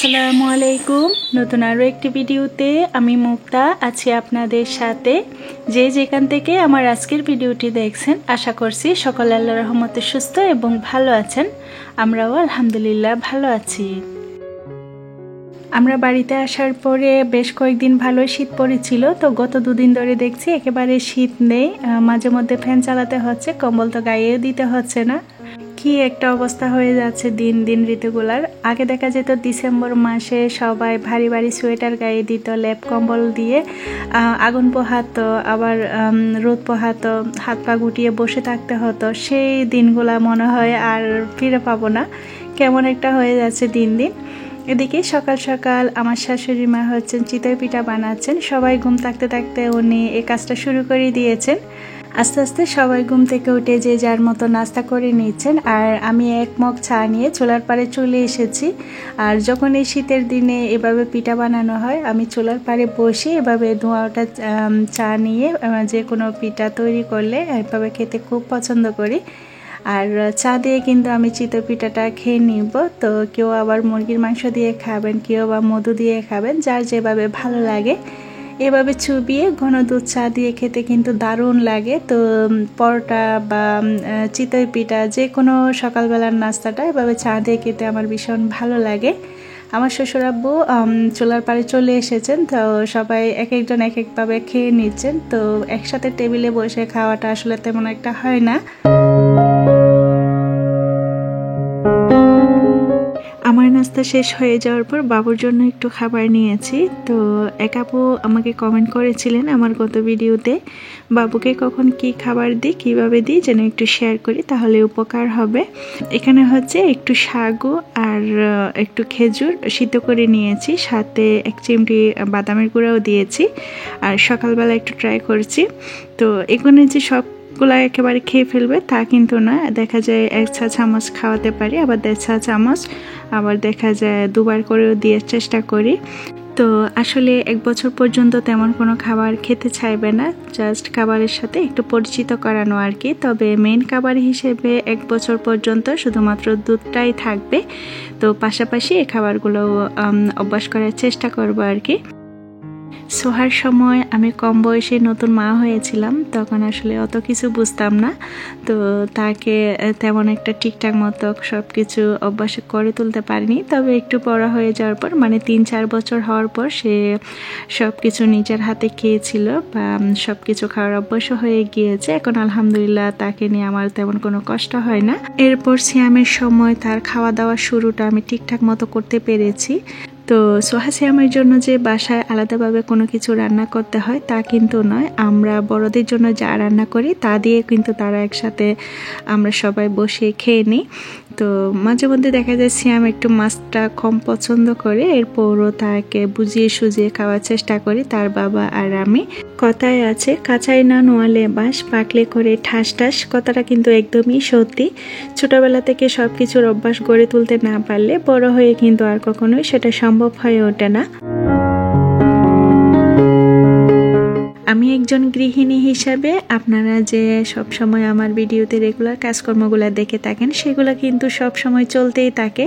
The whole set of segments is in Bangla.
আসসালামু আলাইকুম। নতুন আরও একটি ভিডিওতে আমি মুক্তা আছি আপনাদের সাথে। যে যেখান থেকে আমার আজকের ভিডিওটি দেখছেন, আশা করছি সকল আল্লাহর রহমতে সুস্থ এবং ভালো আছেন। আমরাও আলহামদুলিল্লাহ ভালো আছি। আমরা বাড়িতে আসার পরে বেশ কয়েকদিন ভালো শীত পড়েছিল, তো গত দুদিন ধরে দেখছি একেবারে শীত নেই। মাঝে মধ্যে ফ্যান চালাতে হচ্ছে, কম্বল তো গায়েও দিতে হচ্ছে না। কি একটা অবস্থা হয়ে যাচ্ছে দিন দিন ঋতুগুলার। আগে দেখা যেত ডিসেম্বর মাসে সবাই ভারী ভারী সোয়েটার গায়ে দিত, লেপ কম্বল দিয়ে আগুন পোহাতো, আবার রোদ পোহাতো, হাত পা গুটিয়ে বসে থাকতে হতো। সেই দিনগুলা মনে হয় আর ফিরে পাবো না, কেমন একটা হয়ে যাচ্ছে দিন দিন। এদিকে সকাল সকাল আমার শাশুড়ি মা হচ্ছেন চিতই পিঠা বানাচ্ছেন। সবাই ঘুম থাকতে থাকতে উনি এই কাজটা শুরু করে দিয়েছেন। আস্তে আস্তে সবাই ঘুম থেকে উঠে যে যার মতো নাস্তা করে নিচ্ছেন, আর আমি এক মগ চা নিয়ে চুলার পাড়ে চলে এসেছি। আর যখন এই শীতের দিনে এভাবে পিঠা বানানো হয়, আমি চুলার পাড়ে বসে এভাবে ধোঁয়াটা চা নিয়ে যে কোনো পিঠা তৈরি করলে এভাবে খেতে খুব পছন্দ করি। আর চা দিয়ে কিন্তু আমি চিতই পিঠাটা খেয়ে নিব। তো কেউ আবার মুরগির মাংস দিয়ে খাবেন, কেউ বা মধু দিয়ে খাবেন, যার যেভাবে ভালো লাগে। এভাবে চুবিয়ে ঘন দুধ চা দিয়ে খেতে কিন্তু দারুণ লাগে। তো পরোটা বা চিতই পিঠা যে কোনো সকালবেলার নাস্তাটা এভাবে চা দিয়ে খেতে আমার ভীষণ ভালো লাগে। আমার শ্বশুর আব্বু চুলার পাড়ে চলে এসেছেন, তো সবাই এক একজন এক একভাবে খেয়ে নিচ্ছেন। তো একসাথে টেবিলে বসে খাওয়াটা আসলে তেমন একটা হয় না। আমার নাস্তা শেষ হয়ে যাওয়ার পর বাবুর জন্য একটু খাবার নিয়েছি। তো এক আপু আমাকে কমেন্ট করেছিলেন আমার গত ভিডিওতে, বাবুকে কখন কি খাবার দিই, কীভাবে দিই যেন একটু শেয়ার করি, তাহলে উপকার হবে। এখানে হচ্ছে একটু সাগু আর একটু খেজুর সিদ্ধ করে নিয়েছি, সাথে এক চিমটি বাদামের গুঁড়াও দিয়েছি। আর সকালবেলা একটু ট্রাই করছি। তো এখানে যে সবগুলা একেবারে খেয়ে ফেলবে তা কিন্তু না, দেখা যায় 1 চা চামচ খাওয়াতে পারি, আবার 1.5 চা চামচ, আবার দেখা যায় 2বার করেও দিয়ে চেষ্টা করি। তো আসলে 1 বছর পর্যন্ত তেমন কোনো খাবার খেতে চাইবে না, জাস্ট খাবারের সাথে একটু পরিচিত করানো আর কি। তবে মেইন খাবার হিসেবে 1 বছর পর্যন্ত শুধুমাত্র দুধটাই থাকবে। তো পাশাপাশি এই খাবারগুলো অভ্যাস করার চেষ্টা করবো আর কি। সোহার সময় আমি কম বয়সে নতুন মা হয়েছিলাম, তখন আসলে অত কিছু বুঝতাম না। তো তাকে তেমন একটা ঠিকঠাক মতো সব কিছু অভ্যাস করে তুলতে পারিনি। তবে একটু বড় হয়ে যাওয়ার পর, মানে 3-4 বছর হওয়ার পর, সে সব কিছু নিজের হাতে খেয়েছিল বা সব কিছু খাওয়ার অভ্যাস হয়ে গিয়েছে। এখন আলহামদুলিল্লাহ তাকে নিয়ে আমার তেমন কোনো কষ্ট হয় না। এরপর সিয়ামের সময় তার খাওয়া দাওয়া শুরুটা আমি ঠিকঠাক মতো করতে পেরেছি। তো সোহা সিয়ামের জন্য যে বাসায় আলাদাভাবে কোনো কিছু রান্না করতে হয় তা কিন্তু নয়, আমরা বড়দের জন্য যা রান্না করি তা দিয়ে কিন্তু তারা একসাথে আমরা সবাই বসে খেয়ে নিই। তো মাঝে মধ্যে দেখা যায় সিয়াম একটু মাছটা কম পছন্দ করে, এরপরও তাকে বুঝিয়ে সুঝিয়ে খাওয়ার চেষ্টা করি, তার বাবা আর আমি। কথায় আছে কাঁচাই না নোয়ালে বাঁশ, পাকলে করে ঠাস ঠাস, কথাটা কিন্তু একদমই সত্যি। ছোটবেলা থেকে সব কিছুর অভ্যাস গড়ে তুলতে না পারলে বড় হয়ে কিন্তু আর কখনোই সেটা সম্ভব হয়ে ওঠে না। আমি একজন গৃহিণী হিসাবে আপনারা যে সব সময় আমার ভিডিওতে রেগুলার কাজকর্মগুলো দেখে থাকেন, সেগুলো কিন্তু সব সময় চলতেই থাকে।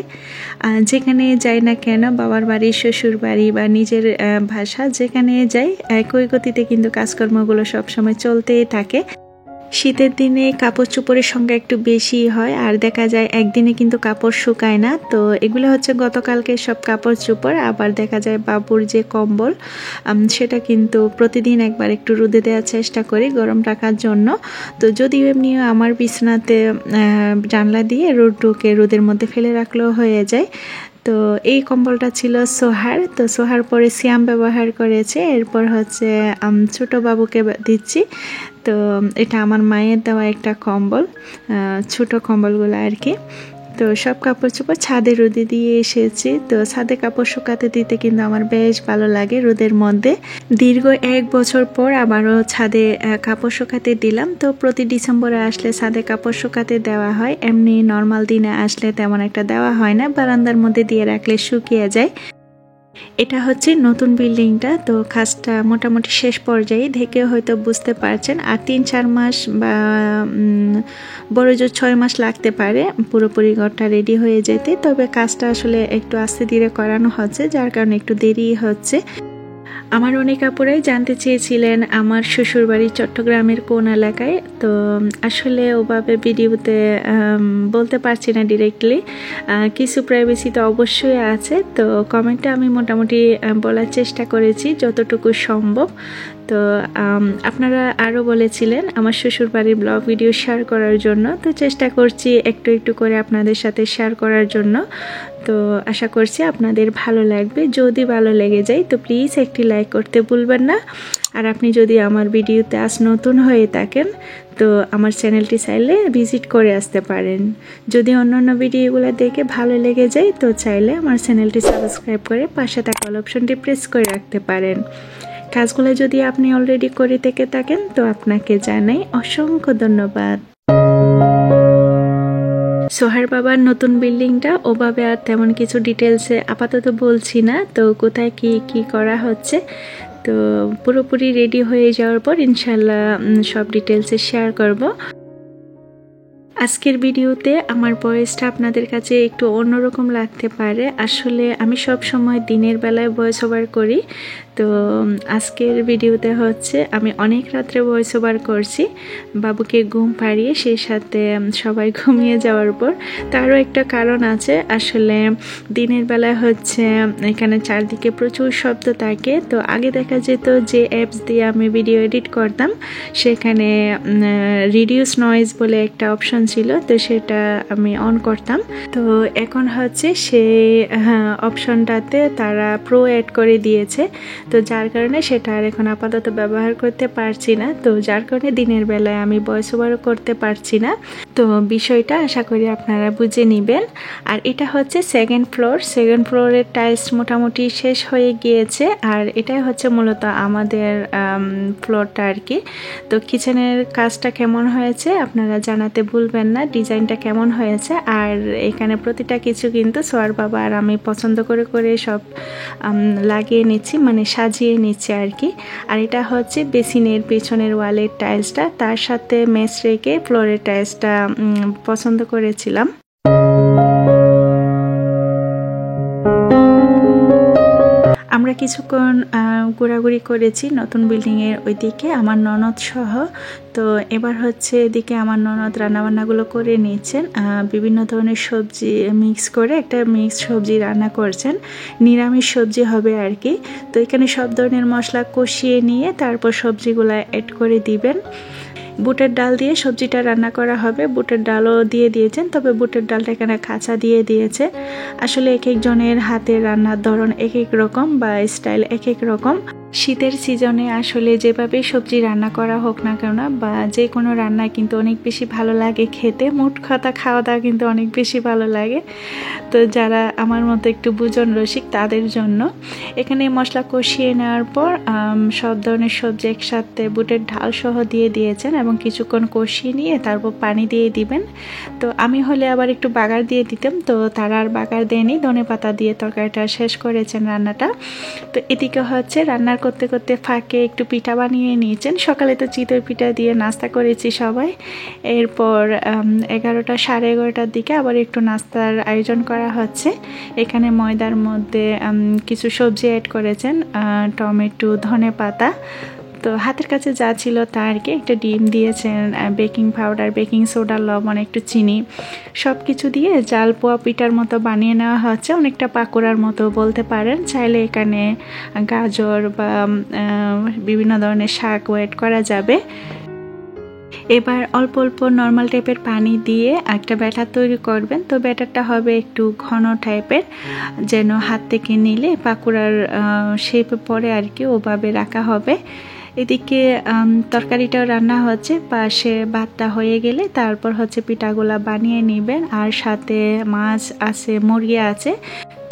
যেখানে যাই না কেন, বাবার বাড়ি, শ্বশুর বাড়ি বা নিজের ভাষা, যেখানে যাই একই গতিতে কিন্তু কাজকর্মগুলো সব সময় চলতেই থাকে। শীতের দিনে কাপড় চোপড়ের সংখ্যা একটু বেশি হয়, আর দেখা যায় একদিনে কিন্তু কাপড় শুকায় না। তো এগুলো হচ্ছে গতকালকে সব কাপড় চোপড়। আবার দেখা যায় বাবুর যে কম্বল, সেটা কিন্তু প্রতিদিন একবার একটু রোদে দেওয়ার চেষ্টা করি গরম রাখার জন্য। তো যদিও এমনিও আমার বিছানাতে জানলা দিয়ে রোদ ঢুকে, রোদের মধ্যে ফেলে রাখলেও হয়ে যায়। তো এই কম্বলটা ছিল সোহার। তো সোহার পরে সিয়াম ব্যবহার করেছে, এরপর হচ্ছে ছোট বাবুকে দিচ্ছি। তো এটা আমার মায়ের দেওয়া একটা কম্বল, ছোট কম্বলগুলো আর কি। তো সব কাপড় চোপড় ছাদে রোদে দিয়ে এসেছি। তো ছাদে কাপড় শুকাতে দিতে কিন্তু আমার বেশ ভালো লাগে রোদের মধ্যে। দীর্ঘ 1 বছর পর আবারও ছাদে কাপড় শুকাতে দিলাম। তো প্রতি ডিসেম্বরে আসলে ছাদে কাপড় শুকাতে দেওয়া হয়, এমনি নর্মাল দিনে আসলে তেমন একটা দেওয়া হয় না, বারান্দার মধ্যে দিয়ে রাখলে শুকিয়ে যায়। এটা হচ্ছে নতুন বিল্ডিংটা, তো কাজটা মোটামুটি শেষ পর্যায়ে, দেখে হয়তো বুঝতে পারছেন আর 3-4 মাস বা বড় জোর 6 মাস লাগতে পারে পুরোপুরি ঘরটা রেডি হয়ে যেতে। তবে কাজটা আসলে একটু আস্তে ধীরে করানো হচ্ছে, যার কারণে একটু দেরি হচ্ছে। আমার অনেক আপুরাই জানতে চেয়েছিলেন আমার শ্বশুরবাড়ি চট্টগ্রামের কোন এলাকায়, তো আসলে ওভাবে ভিডিওতে বলতে পারছি না ডিরেক্টলি, কিছু প্রাইভেসি তো অবশ্যই আছে। তো কমেন্টে আমি মোটামুটি বলার চেষ্টা করেছি যতটুকু সম্ভব। তো আপনারা আরও বলেছিলেন আমার শ্বশুরবাড়ির ব্লগ ভিডিও শেয়ার করার জন্য, তো চেষ্টা করছি একটু একটু করে আপনাদের সাথে শেয়ার করার জন্য। তো আশা করছি আপনাদের ভালো লাগবে। যদি ভালো লেগে যায় তো প্লিজ একটি লাইক করতে ভুলবেন না। আর আপনি যদি আমার ভিডিওতে আজ নতুন হয়ে থাকেন তো আমার চ্যানেলটি চাইলে ভিজিট করে আসতে পারেন। যদি অন্যান্য ভিডিওগুলো দেখে ভালো লেগে যায় তো চাইলে আমার চ্যানেলটি সাবস্ক্রাইব করে পাশে থাকা অল অপশনটি প্রেস করে রাখতে পারেন। কাজগুলো যদি আপনি অলরেডি করে থেকে থাকেন তো আপনাকে জানাই অসংখ্য ধন্যবাদ। সোহার বাবার নতুন বিল্ডিংটা ওভাবে আর তেমন কিছু ডিটেলসে আপাতত বলছি না, তো কোথায় কি করা হচ্ছে তো পুরোপুরি রেডি হয়ে যাওয়ার পর ইনশাল্লাহ সব ডিটেলসে শেয়ার করব। আজকের ভিডিওতে আমার ভয়েসটা আপনাদের কাছে একটু অন্যরকম লাগতে পারে। আসলে আমি সব সময় দিনের বেলায় ভয়েস ওভার করি, তো আজকের ভিডিওতে হচ্ছে আমি অনেক রাত্রে ভয়েস ওভার করছি বাবুকে ঘুম পাড়িয়ে, সেই সাথে সবাই ঘুমিয়ে যাওয়ার পর। তারও একটা কারণ আছে, আসলে দিনের বেলায় হচ্ছে এখানে চারদিকে প্রচুর শব্দ থাকে। তো আগে দেখা যেত যে অ্যাপস দিয়ে আমি ভিডিও এডিট করতাম সেখানে রিডিউস নয়েজ বলে একটা অপশন ছিল, তো সেটা আমি অন করতাম। তো এখন হচ্ছে সেই অপশনটাতে তারা প্রো অ্যাড করে দিয়েছে, তো যার কারণে সেটা আর এখন আপাতত ব্যবহার করতে পারছি না। তো যার কারণে দিনের বেলায় আমি ভয়েস ওভারও করতে পারছি না। তো বিষয়টা আশা করি আপনারা বুঝে নেবেন। আর এটা হচ্ছে সেকেন্ড ফ্লোরের টাইলস মোটামুটি শেষ হয়ে গিয়েছে, আর এটাই হচ্ছে মূলত আমাদের ফ্লোরটা আর কি। তো কিচেনের কাজটা কেমন হয়েছে আপনারা জানাতে ভুলবেন না, ডিজাইনটা কেমন হয়েছে। আর এখানে প্রতিটা কিছু কিন্তু সোয়ার বাবা আর আমি পছন্দ করে করে সব লাগিয়ে নিচ্ছি, মানে সাজিয়ে নিচ্ছে আর কি। আর এটা হচ্ছে বেসিনের পেছনের ওয়ালের টাইলসটা, তার সাথে ম্যাচ রেখে ফ্লোরের টাইলসটা পছন্দ করেছিলাম। আমরা কিছুক্ষণ ঘোরাঘুরি করেছি নতুন বিল্ডিংয়ের ওইদিকে আমার ননদ সহ। তো এবার হচ্ছে এদিকে আমার ননদ রান্নাবান্নাগুলো করে নিয়েছেন, বিভিন্ন ধরনের সবজি মিক্স করে একটা মিক্স সবজি রান্না করছেন, নিরামিষ সবজি হবে আর কি। তো এখানে সব ধরনের মশলা কষিয়ে নিয়ে তারপর সবজিগুলো অ্যাড করে দিবেন। বুটের ডাল দিয়ে সবজিটা রান্না করা হবে, বুটের ডালও দিয়ে দিয়েছেন, তবে বুটের ডালটা এখানে কাঁচা দিয়ে দিয়েছে। আসলে এক একজনের হাতের রান্নার ধরন এক এক রকম বা স্টাইল এক এক রকম। শীতের সিজনে আসলে যেভাবে সবজি রান্না করা হোক না কেন বা যে কোনো রান্না কিন্তু অনেক বেশি ভালো লাগে খেতে, মোট কথা খাওয়া দাওয়া কিন্তু অনেক বেশি ভালো লাগে। তো যারা আমার মতো একটু বুজন রসিক তাদের জন্য এখানে মশলা কষিয়ে নেওয়ার পর সব ধরনের সবজি একসাথে বুটের ডাল সহ দিয়ে দিয়েছেন এবং কিছুক্ষণ কষিয়ে নিয়ে তারপর পানি দিয়ে দিবেন। তো আমি হলে আবার একটু বাগার দিয়ে দিতাম, তো তারা আর বাগার দেয়নি, ধনেপাতা দিয়ে তরকারিটা শেষ করেছেন রান্নাটা। তো এদিকে হচ্ছে রান্নার করতে করতে ফাঁকে একটু পিঠা বানিয়ে নিয়েছেন। সকালে তো চিতই পিঠা দিয়ে নাস্তা করেছি সবাই, এরপর 11টা সাড়ে 11টার দিকে আবার একটু নাস্তার আয়োজন করা হচ্ছে। এখানে ময়দার মধ্যে কিছু সবজি অ্যাড করেছেন, টমেটো, ধনেপাতা, তো হাতের কাছে যা ছিল তা আর কি। একটা ডিম দিয়েছেন, বেকিং পাউডার, বেকিং সোডা, লবণ, একটু চিনি, সব কিছু দিয়ে জাল পোয়া পিঠার মতো বানিয়ে নেওয়া হচ্ছে, অনেকটা পাকোড়ার মতো বলতে পারেন। চাইলে এখানে গাজর বা বিভিন্ন ধরনের শাক অ্যাড করা যাবে। এবার অল্প অল্প নর্মাল টাইপের পানি দিয়ে একটা ব্যাটার তৈরি করবেন। তো ব্যাটারটা হবে একটু ঘন টাইপের, যেন হাত থেকে নিলে পাকোড়ার শেপে পরে আর কি, ওভাবে রাখা হবে। এদিকে তরকারিটাও রান্না হচ্ছে, পাশে ভাতটা হয়ে গেলে তারপর হচ্ছে পিঠাগুলা বানিয়ে নেবেন। আর সাথে মাছ আছে, মুরগি আছে,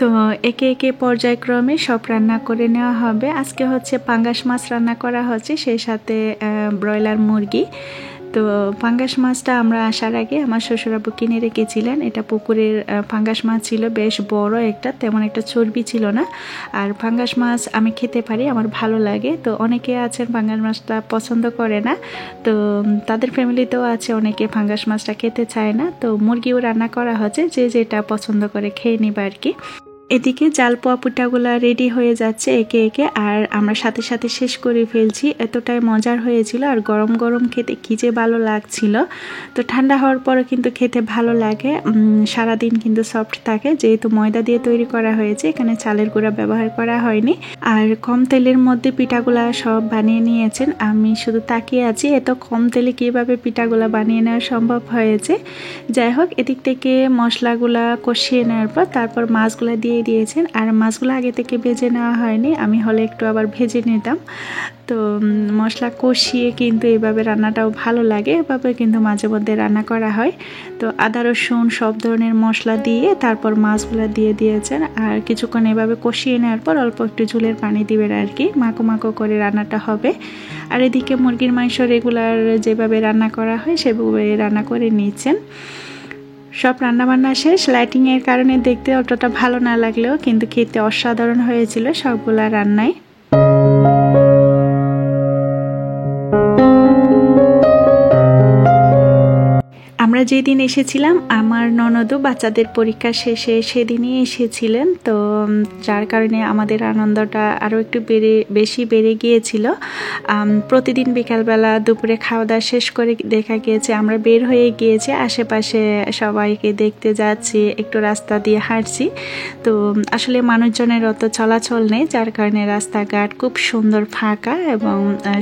তো একে একে পর্যায়ক্রমে সব রান্না করে নেওয়া হবে। আজকে হচ্ছে পাঙ্গাস মাছ রান্না করা হচ্ছে, সেই সাথে ব্রয়লার মুরগি। তো পাঙ্গাস মাছটা আমরা আসার আগে আমার শ্বশুরাব্বু কিনে রেখেছিলেন। এটা পুকুরের পাঙ্গাস মাছ ছিল, বেশ বড় একটা, তেমন একটা চর্বি ছিল না। আর পাঙ্গাস মাছ আমি খেতে পারি, আমার ভালো লাগে। তো অনেকে আছেন পাঙ্গাস মাছটা পছন্দ করে না, তো তাদের ফ্যামিলিতেও আছে অনেকে পাঙ্গাস মাছটা খেতে চায় না। তো মুরগিও রান্না করা হচ্ছে, যে যেটা পছন্দ করে খেয়ে নিবা আর কি। এদিকে জাল পোয়া পিঠাগুলা রেডি হয়ে যাচ্ছে একে একে, আর আমরা সাথে সাথে শেষ করে ফেলছি। এতটাই মজার হয়েছিল, আর গরম গরম খেতে কী যে ভালো লাগছিল। তো ঠান্ডা হওয়ার পরে কিন্তু খেতে ভালো লাগে, সারাদিন কিন্তু সফট থাকে, যেহেতু ময়দা দিয়ে তৈরি করা হয়েছে, এখানে চালের গুঁড়া ব্যবহার করা হয়নি। আর কম তেলের মধ্যে পিঠাগুলা সব বানিয়ে নিয়েছেন, আমি শুধু তাকিয়ে আছি এত কম তেলে কীভাবে পিঠাগুলা বানিয়ে নেওয়া সম্ভব হয়েছে। যাই হোক, এদিক থেকে মশলাগুলা কষিয়ে নেওয়ার পর তারপর মাছগুলা দিয়ে দিয়েছেন। আর মাছগুলো আগে থেকে ভেজে নেওয়া হয়নি, আমি হলে একটু আবার ভেজে নিতাম। তো মশলা কষিয়ে কিন্তু এইভাবে রান্নাটাও ভালো লাগে, এভাবে কিন্তু মাঝে মধ্যে রান্না করা হয়। তো আদা রসুন সব ধরনের মশলা দিয়ে তারপর মাছগুলো দিয়ে দিয়েছেন, আর কিছুক্ষণ এভাবে কষিয়ে নেওয়ার পর অল্প একটু ঝোলের পানি দিবেন আর কি, মাখো মাখো করে রান্নাটা হবে। আর এদিকে মুরগির মাংস রেগুলার যেভাবে রান্না করা হয় সেভাবে রান্না করে নিচ্ছেন। সব রান্নাবান্না শেষ, লাইটিংয়ের কারণে দেখতে অতটা ভালো না লাগলেও কিন্তু খেতে অসাধারণ হয়েছিল সবগুলা রান্নায়। আমরা যেদিন এসেছিলাম আমার ননদও বাচ্চাদের পরীক্ষা শেষে সেদিনই এসেছিলেন, তো যার কারণে আমাদের আনন্দটা আরও একটু বেশি বেড়ে গিয়েছিল। প্রতিদিন বিকালবেলা দুপুরে খাওয়া দাওয়া শেষ করে দেখা গিয়েছে আমরা বের হয়ে গিয়েছি, আশেপাশে সবাইকে দেখতে যাচ্ছি, একটু রাস্তা দিয়ে হাঁটছি। তো আসলে মানুষজনের অত চলাচল নেই, যার কারণে রাস্তাঘাট খুব সুন্দর ফাঁকা এবং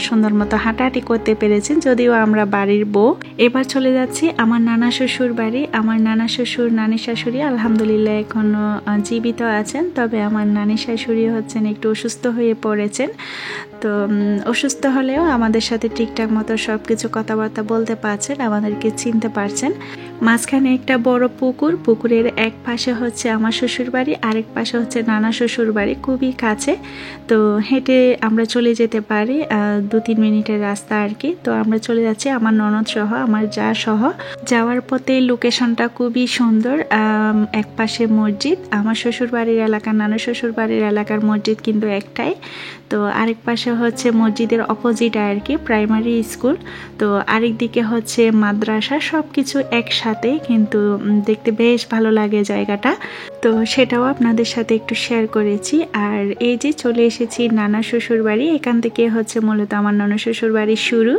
সুন্দর মতো হাঁটাহাঁটি করতে পেরেছেন। যদিও আমরা বাড়ির বউ। এবার চলে যাচ্ছি আমার নানা শ্বশুর বাড়ি। আমার নানা শ্বশুর নানি শাশুড়ি আলহামদুলিল্লাহ এখনো জীবিত আছেন, তবে আমার নানি শাশুড়ি হচ্ছেন একটু অসুস্থ হয়ে পড়েছেন। তো অসুস্থ হলেও আমাদের সাথে ঠিকঠাক মতো সব কিছু কথাবার্তা বলতে পারছেন, আমাদেরকে চিনতে পারছেন। মাঝখানে একটা বড় পুকুর, পুকুরের এক পাশে হচ্ছে আমার শ্বশুর বাড়ি, আরেক পাশে হচ্ছে নানা শ্বশুর বাড়ি, খুবই কাছে। তো হেঁটে আমরা চলে যেতে পারি, 2-3 মিনিটের রাস্তা আর কি। তো আমরা চলে যাচ্ছি আমার ননদ সহ, আমার যা সহ। যাওয়ার পথে লোকেশনটা খুবই সুন্দর, এক পাশে মসজিদ, আমার শ্বশুর বাড়ির এলাকা নানা শ্বশুর বাড়ির এলাকার মসজিদ কিন্তু একটাই। তো আরেক পাশে হচ্ছে মসজিদের অপোজিট আর কি প্রাইমারি স্কুল, তো আরেক দিকে হচ্ছে মাদ্রাসা, সব কিছু একসাথে, কিন্তু দেখতে বেশ ভালো লাগে জায়গাটা। তো সেটাও আপনাদের সাথে একটু শেয়ার করেছি। আর এই যে চলে এসেছি নানা শ্বশুর বাড়ি, এখান থেকে হচ্ছে মূলত আমার নানা শ্বশুর বাড়ি শুরু।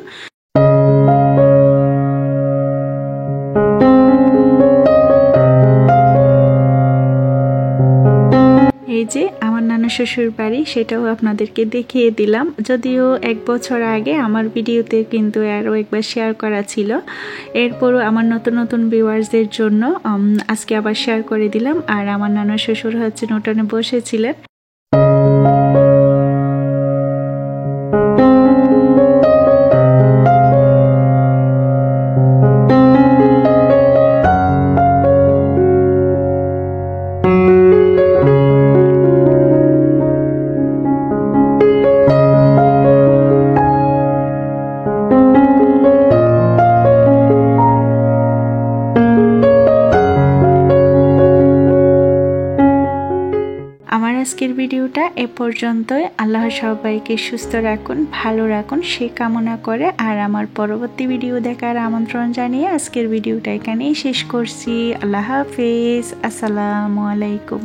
এই যে আমার নানা শ্বশুর বাড়ি, সেটাও আপনাদেরকে দেখিয়ে দিলাম। যদিও 1 বছর আগে আমার ভিডিওতে কিন্তু আরও একবার শেয়ার করা ছিল, এরপরও আমার নতুন নতুন ভিউয়ার্সদের জন্য আজকে আবার শেয়ার করে দিলাম। আর আমার নানা শ্বশুর হচ্ছে উঠোনে বসেছিলেন। আজকের ভিডিওটা এ পর্যন্তই। আল্লাহ সবাইকে সুস্থ রাখুন, ভালো রাখুন সে কামনা করে, আর আমার পরবর্তী ভিডিও দেখার আমন্ত্রণ জানিয়ে আজকের ভিডিওটা এখানেই শেষ করছি। আল্লাহ হাফেজ, আসসালামু আলাইকুম।